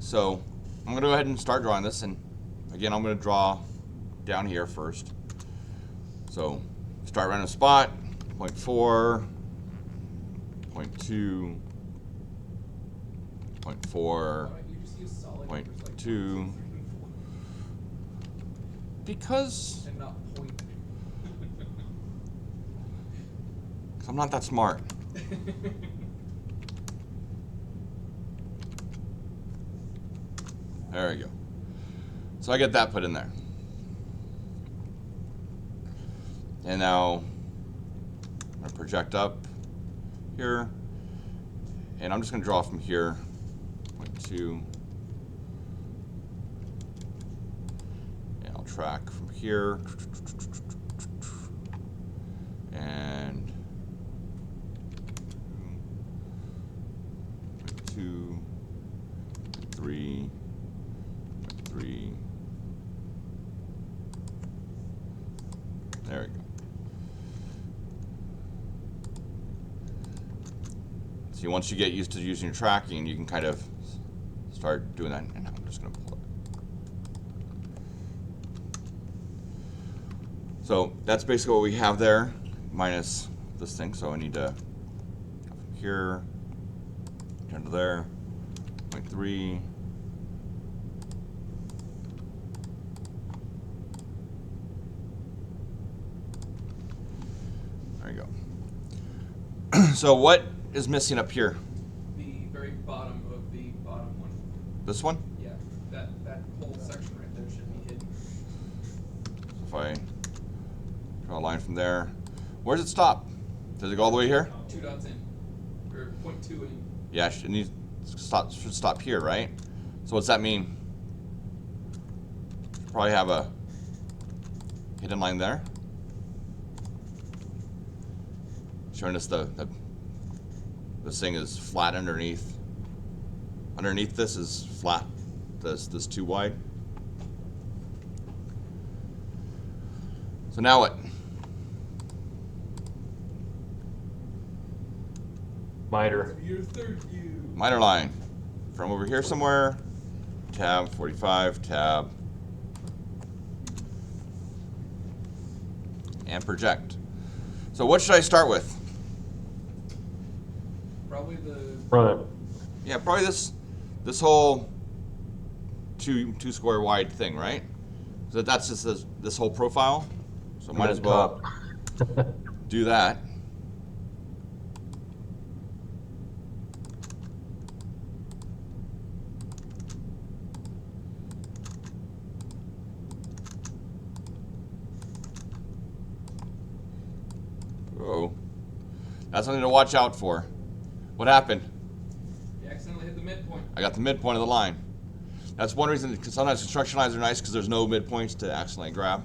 So I'm going to go ahead and start drawing this, and again I'm going to draw down here first. So start random spot, 0.4, 0.2, 0.4, 0.2, because And not point. I'm not that smart. There we go. So I get that put in there. And now I'm going to project up here. And I'm just going to draw from here, 0.2. And I'll track from here. And 2, 3, 3. There we go. See, once you get used to using your tracking, you can kind of start doing that. And I'm just going to pull it. So that's basically what we have there, minus this thing. So I need to go from here, turn to there, 0.3. There you go. So what is missing up here? The very bottom of the bottom one. This one? Yeah, that whole section right there should be hidden. So if I draw a line from there, where does it stop? Does it go all the way here? 2 dots in, or 0.2 in. Yeah, it needs should stop here, right? So what's that mean? Should probably have a hidden line there, showing us this thing is flat underneath. Underneath this is flat. This too wide. So now what? Miter. Your third view. Miter line from over here somewhere. Tab 45, tab, and project. So what should I start with? Probably the Front. Yeah, probably this whole two square wide thing, right? So that's just this whole profile. So might as well do that. Oh, that's something to watch out for. What happened? you accidentally hit the midpoint. I got the midpoint of the line. That's one reason sometimes construction lines are nice, because there's no midpoints to accidentally grab.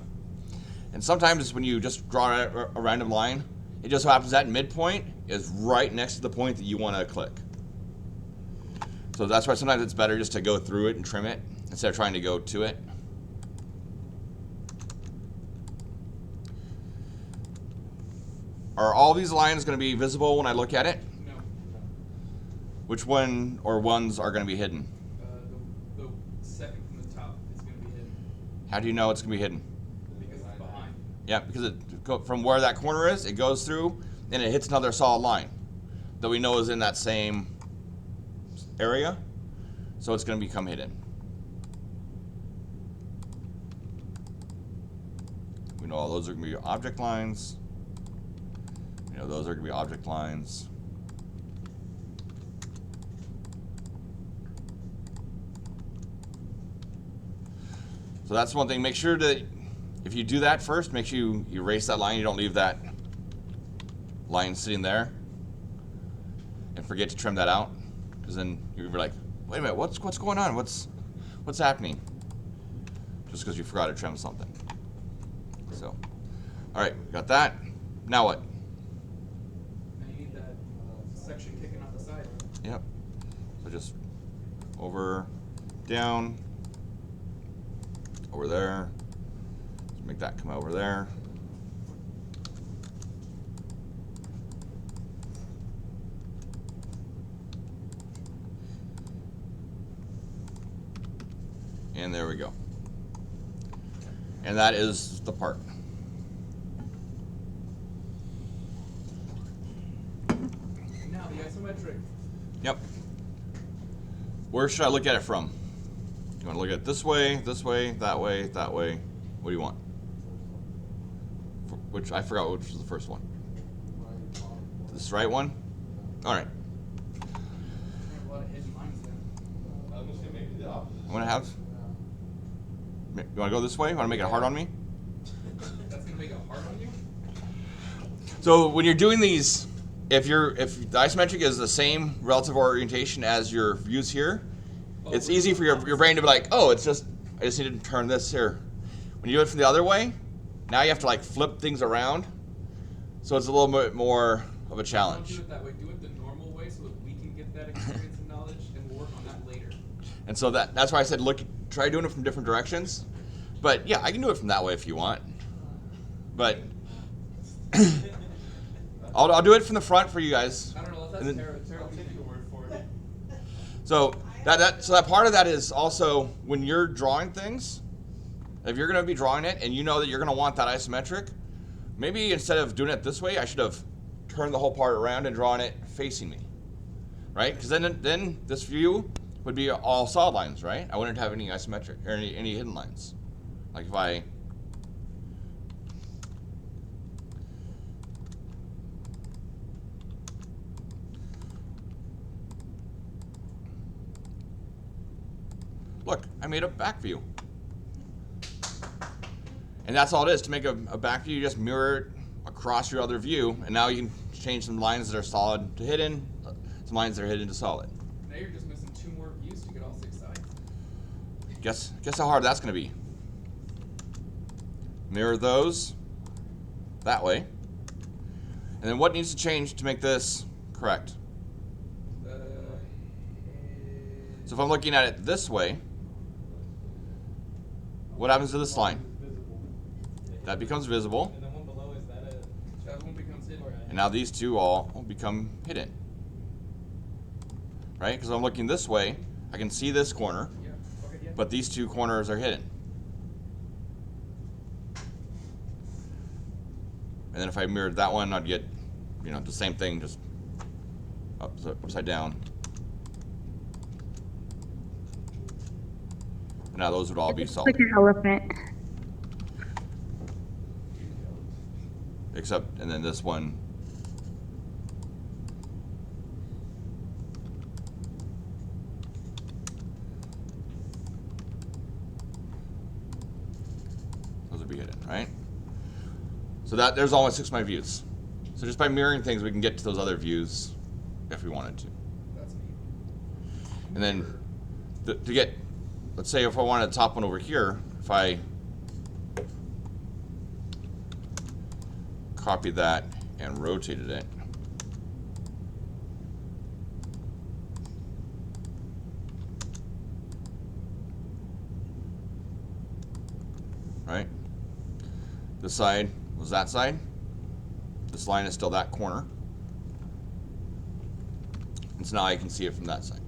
And sometimes when you just draw a random line, it just so happens that midpoint is right next to the point that you want to click. So that's why sometimes it's better just to go through it and trim it instead of trying to go to it. Are all these lines going to be visible when I look at it? No. Which one or ones are going to be hidden? The second from the top is going to be hidden How do you know it's going to be hidden? because it's behind. Yeah, because from where that corner is, it goes through and it hits another solid line that we know is in that same area. So it's going to become hidden. We know all those are going to be object lines. You know, those are going to be object lines. So that's one thing. Make sure that if you do that first, make sure you erase that line. You don't leave that line sitting there and forget to trim that out, because then you're like, wait a minute, what's going on? What's happening? Just because you forgot to trim something. So, all right, got that. Now what? Now you need that section kicking off the side. Yep. So just over, down, over there. Let's make that come over there. And there we go. And that is the part. Now the isometric. Yep. Where should I look at it from? You want to look at it this way, that way, that way? What do you want? Which, I forgot which was the first one. This right one? All right. I have a lot of hidden lines then. I was gonna say maybe the opposite. I'm gonna have. You want to go this way? Want to make it hard on me? That's gonna make it hard on you? So when you're doing these, if the isometric is the same relative orientation as your views here, it's easy for your brain to be like, oh, it's just, I just need to turn this here. When you do it from the other way, now you have to like flip things around. So it's a little bit more of a Don't challenge. do it that way. Do it the normal way so that we can get that experience and knowledge, and we'll work on that later. And so that's why I said, look, try doing it from different directions. But yeah, I can do it from that way if you want. But I'll do it from the front for you guys. I don't know. And That's then- terrible. I'll take your word for it. So that part of that is also when you're drawing things, if you're going to be drawing it and you know that you're going to want that isometric, maybe instead of doing it this way, I should have turned the whole part around and drawn it facing me, right? Because then this view would be all solid lines, right? I wouldn't have any isometric or any hidden lines. Like if I look, I made a back view. And that's all it is. To make a back view, you just mirror it across your other view, and now you can change some lines that are solid to hidden, some lines that are hidden to solid. Now you're just missing 2 more views to get all 6 sides. Guess how hard that's going to be. Mirror those that way. And then what needs to change to make this correct? So if I'm looking at it this way, what happens to this line? That becomes visible. And the one below, is that a... That one becomes hidden. And now these two all become hidden. Right? Because I'm looking this way, I can see this corner, Yeah. Okay. Yeah. but these 2 corners are hidden. And then if I mirrored that one, I'd get, the same thing, just upside down. And now those would all be It's solid. like an elephant. Except, and then this one. Those would be hidden, right? So there's almost 6 of my views. So just by mirroring things, we can get to those other views if we wanted to. That's neat. And then to get, let's say if I wanted the top one over here, if I copied that and rotated it, right? This side was that side. This line is still that corner. And so now I can see it from that side.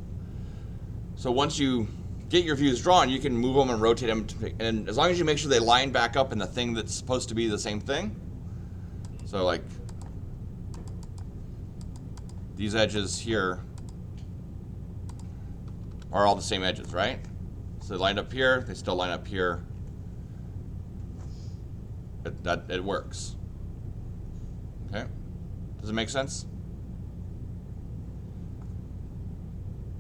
So once you get your views drawn, you can move them and rotate them, and as long as you make sure they line back up in the thing that's supposed to be the same thing. So like these edges here are all the same edges, right? So they lined up here, they still line up here. It works. Okay? Does it make sense?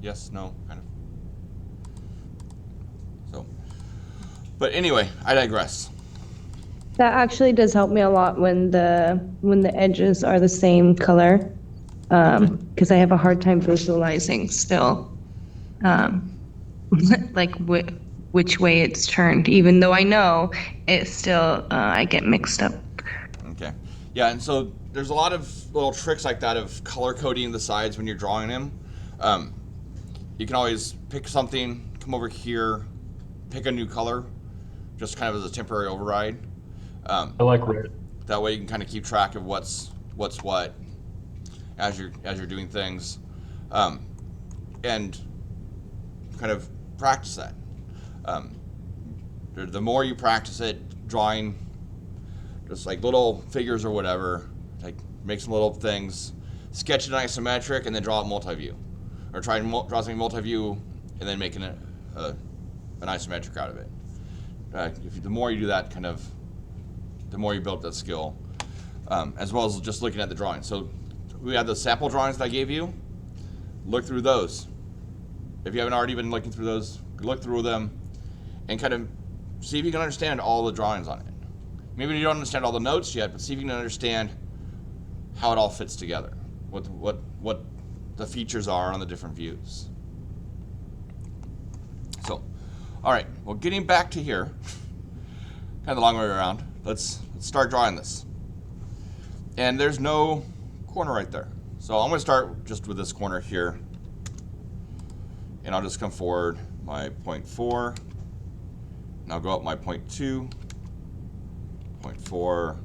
Yes, no, kind of. So, but anyway, I digress. That actually does help me a lot when the edges are the same color, because I have a hard time visualizing still, like which way it's turned. Even though I know, it's still I get mixed up. Okay. Yeah, and so there's a lot of little tricks like that of color coding the sides when you're drawing them. You can always pick something, come over here, pick a new color, just kind of as a temporary override. I like red. That way you can kind of keep track of what's what as you're doing things, and kind of practice that. The more you practice it, drawing just like little figures or whatever, like make some little things, sketch it in isometric, and then draw it multi-view, or try and draw something multi-view, and then making it an isometric out of it. The more you do that, kind of, the more you build that skill, as well as just looking at the drawings. So we have the sample drawings that I gave you. Look through those. If you haven't already been looking through those, look through them and kind of see if you can understand all the drawings on it. Maybe you don't understand all the notes yet, but see if you can understand how it all fits together, what the features are on the different views. So, all right, well, getting back to here, kind of the long way around, let's start drawing this. And there's no corner right there. So I'm gonna start just with this corner here, and I'll just come forward my 0.4, and I'll go up my 0.2, 0.4,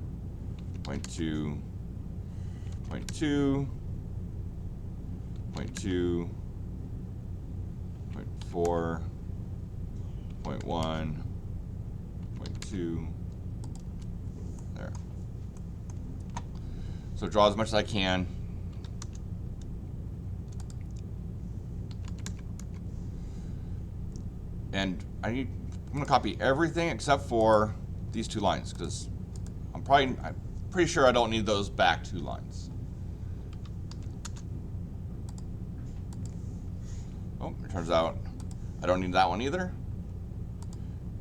0.2, 0.2, 0.2, 0.4, 0.1, 0.2, there. So draw as much as I can. And I'm gonna copy everything except for these two lines, because I'm pretty sure I don't need those back two lines. Oh, it turns out I don't need that one either.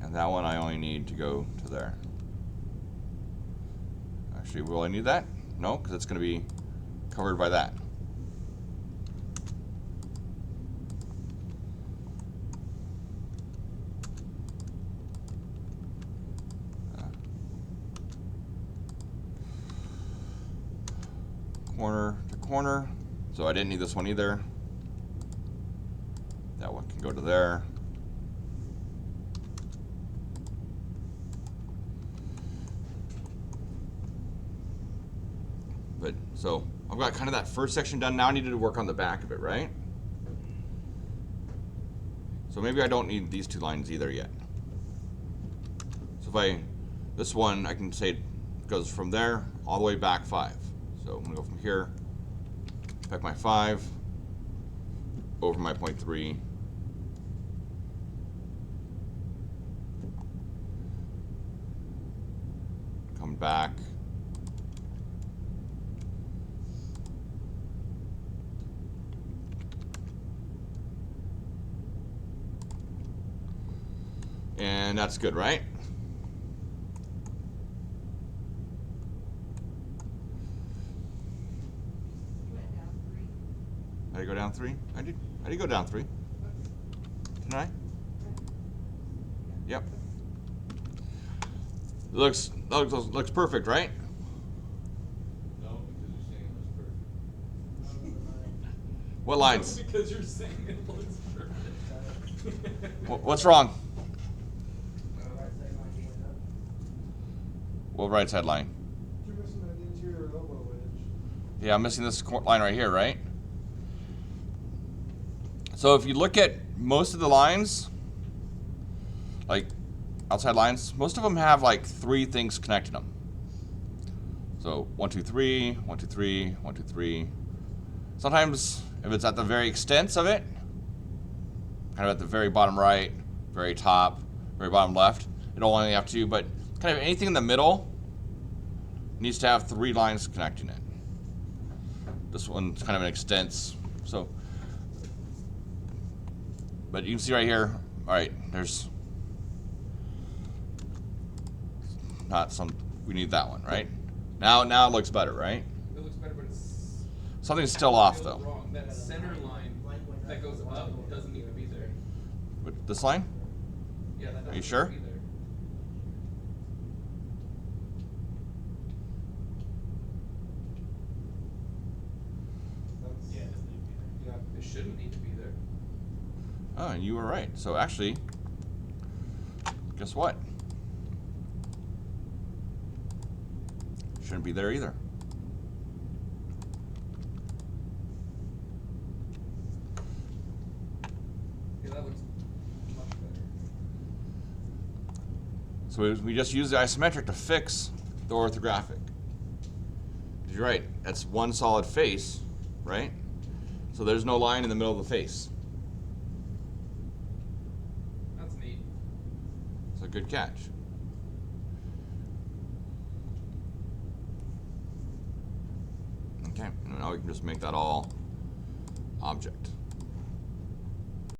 And that one I only need to go to there. Actually, will I need that? No, because it's gonna be covered by that. Corner to corner, so I didn't need this one either. That one can go to there. But so I've got kind of that first section done. Now I need to work on the back of it, right? So maybe I don't need these two lines either yet. So this one, I can say it goes from there all the way back 5. So I'm gonna go from here, back my 5, over my 0.3, come back, and that's good, right? Did I go down 3? I did go down 3. Didn't I? Yep. Looks perfect, right? No, because you're saying it looks perfect. What lines? Because you're saying it looks perfect. What's wrong? What right side line? You're missing that interior elbow edge. Yeah, I'm missing this line right here, right? So if you look at most of the lines, like outside lines, most of them have like 3 things connecting them. So 1, 2, 3, 1, 2, 3, 1, 2, 3. Sometimes if it's at the very extents of it, kind of at the very bottom right, very top, very bottom left, it'll only have 2, but kind of anything in the middle needs to have 3 lines connecting it. This one's kind of an extents, so. But you can see right here, all right, there's not some, we need that one, right? Now it looks better, right? It looks better, but it's Something's still off feels though. wrong. That center line that goes up doesn't need to be there. But this line? Yeah, that doesn't you need sure? to be there. Yeah, it doesn't need to be there. Yeah, it shouldn't need to be there. Oh, and you were right. So actually, guess what? Shouldn't be there either. Yeah, that looks much better. So we just use the isometric to fix the orthographic. You're right, that's one solid face, right? So there's no line in the middle of the face. That's neat. It's a good catch. Okay, now we can just make that all object.